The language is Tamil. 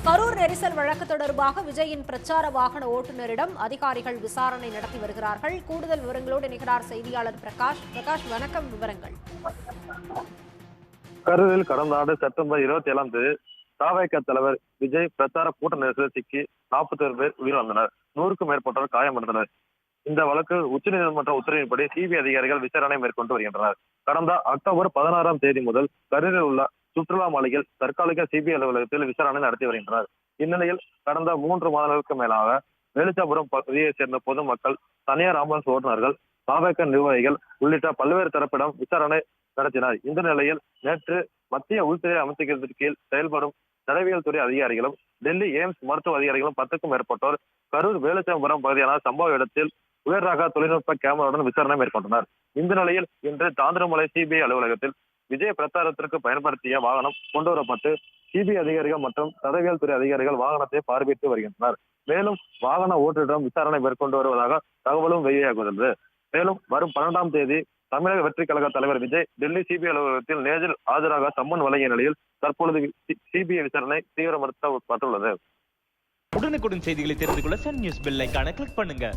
கரூர் நெரிசல் வழக்கு தொடர்பாக விஜயின் பிரச்சார வாகன ஓட்டுநரிடம் அதிகாரிகள் விசாரணை நடத்தி வருகிறார்கள். கூடுதல் விவரங்களோடு இணைகிறார் செய்தியாளர் பிரகாஷ். பிரகாஷ், வணக்கம். விவரங்கள். கரூரில் கடந்த ஆண்டு செப்டம்பர் 27ஆம் தேதி தாவேக தலைவர் விஜய் பிரச்சார கூட்ட நெரிசலில் சிக்கி 41 பேர் உயிரிழந்தனர். 100க்கும் மேற்பட்டோர் காயமடைந்தனர். இந்த வழக்கு உச்சநீதிமன்ற உத்தரவின்படி சிபிஐ அதிகாரிகள் விசாரணை மேற்கொண்டு வருகின்றனர். கடந்த அக்டோபர் 16ஆம் தேதி முதல் கரூரில் உள்ள சுற்றுலா மாளிகையில் தற்காலிக சிபிஐ அலுவலகத்தில் விசாரணை நடத்தி வருகின்றனர். இந்நிலையில் கடந்த 3 மாதங்களுக்கு மேலாக வெளிச்சாபுரம் பகுதியைச் சேர்ந்த பொதுமக்கள், தனியார் ஆம்புலன்ஸ் ஓட்டுநர்கள், தாவேக நிர்வாகிகள் உள்ளிட்ட பல்வேறு தரப்பிடம் விசாரணை நடத்தினர். இந்த நிலையில் நேற்று மத்திய உள்துறை அமைச்சகத்திற்கு கீழ் செயல்படும் தடவியல் துறை அதிகாரிகளும் டெல்லி எய்ம்ஸ் மருத்துவ அதிகாரிகளும் 10க்கும் மேற்பட்டோர் கரூர் வேலுச்சாபுரம் பகுதியான சம்பவ இடத்தில் உயர் ரக தொழில்நுட்ப கேமராவுடன் விசாரணை மேற்கொண்டனர். இந்த நிலையில் இன்று தாந்திரமலை சிபிஐ அலுவலகத்தில் விஜய் பிரச்சாரத்திற்கு பயன்படுத்திய வாகனம் கொண்டுவரப்பட்டு சிபிஐ அதிகாரிகள் மற்றும் தடவியல் துறை அதிகாரிகள் வாகனத்தை பார்வையிட்டு வருகின்றனர். மேலும் வாகன ஓட்டுநரிடம் விசாரணை மேற்கொண்டு வருவதாக தகவலும் வெளியாகியுள்ளது. மேலும் வரும் 12ஆம் தேதி தமிழக வெற்றி கழக தலைவர் விஜய் டெல்லி சிபிஐ அலுவலகத்தில் நேரில் ஆஜராக சம்மன் வழங்கிய நிலையில் தற்பொழுது சிபிஐ விசாரணை தீவிரப்படுத்தப்பட்டுள்ளது. உடனுக்குடன் செய்திகளை தெரிந்து கொள்ள சன் நியூஸ் பெல் ஐகானை கிளிக் பண்ணுங்க.